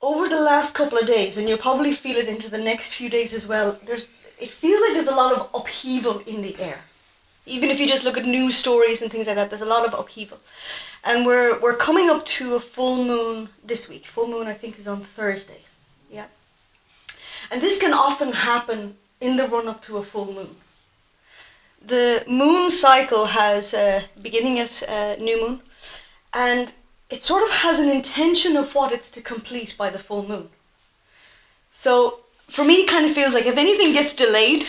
over the last couple of days, and you'll probably feel it into the next few days as well, it feels like there's a lot of upheaval in the air. Even if you just look at news stories and things like that, there's a lot of upheaval. And we're coming up to a full moon this week. Full moon, I think, is on Thursday. Yeah. And this can often happen in the run-up to a full moon. The moon cycle has beginning at new moon, and it sort of has an intention of what it's to complete by the full moon. So for me, it kind of feels like if anything gets delayed,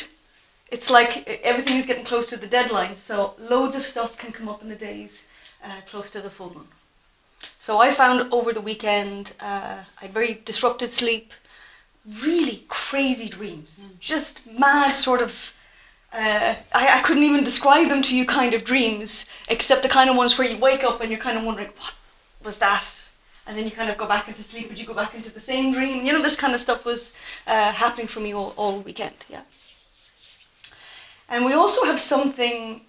it's like everything is getting close to the deadline. So loads of stuff can come up in the days close to the full moon. So I found over the weekend, I had very disrupted sleep, really crazy dreams, just mad sort of, I couldn't even describe them to you kind of dreams, except the kind of ones where you wake up and you're kind of wondering, what was that? And then you kind of go back into sleep, but you go back into the same dream. You know, this kind of stuff was happening for me all weekend, yeah. And we also have something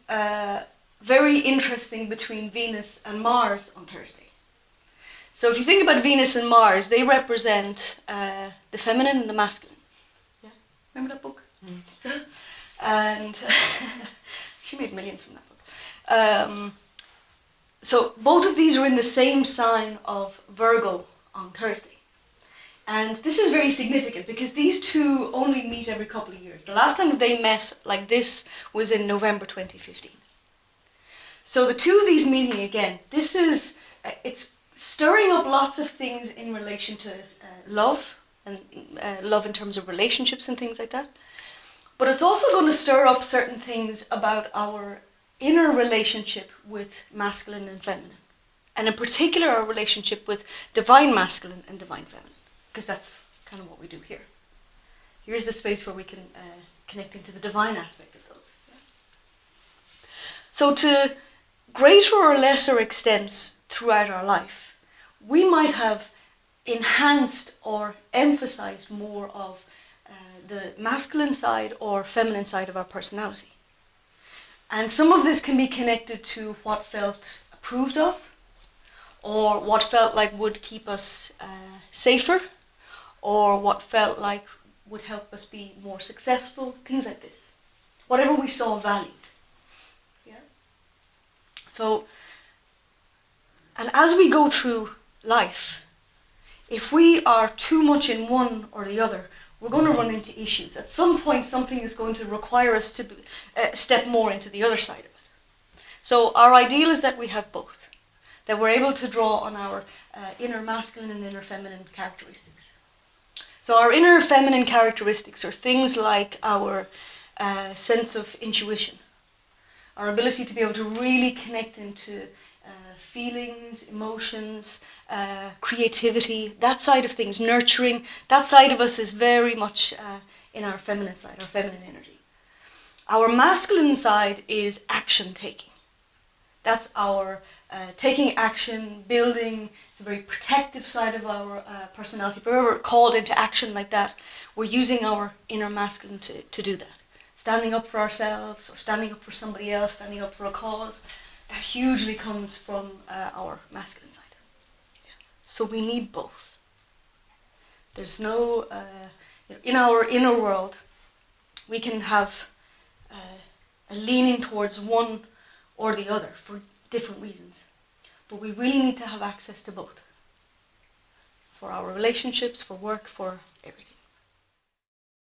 very interesting between Venus and Mars on Thursday. So if you think about Venus and Mars, they represent the feminine and the masculine. Yeah, remember that book? Mm. And she made millions from that book. So both of these are in the same sign of Virgo on Thursday. And this is very significant because these two only meet every couple of years. The last time that they met like this was in November 2015. So the two of these meeting again, this is, it's stirring up lots of things in relation to love, and love in terms of relationships and things like that. But it's also going to stir up certain things about our inner relationship with masculine and feminine. And in particular, our relationship with divine masculine and divine feminine. Because that's kind of what we do here. Here's the space where we can connect into the divine aspect of those. Yeah. So to greater or lesser extents throughout our life, we might have enhanced or emphasized more of the masculine side or feminine side of our personality. And some of this can be connected to what felt approved of, or what felt like would keep us safer, or what felt like would help us be more successful, things like this. Whatever we saw valued. Yeah. So, and as we go through life, if we are too much in one or the other, we're going to run into issues. At some point, something is going to require us to step more into the other side of it. So our ideal is that we have both, that we're able to draw on our inner masculine and inner feminine characteristics. So our inner feminine characteristics are things like our sense of intuition, our ability to be able to really connect into feelings, emotions, creativity, that side of things, nurturing. That side of us is very much in our feminine side, our feminine energy. Our masculine side is action taking. That's our taking action, building. It's a very protective side of our personality. If we're ever called into action like that, we're using our inner masculine to do that. Standing up for ourselves, or standing up for somebody else, standing up for a cause. That hugely comes from our masculine side. Yeah. So we need both. There's no, in our inner world, we can have a leaning towards one or the other for different reasons. But we really need to have access to both. For our relationships, for work, for everything.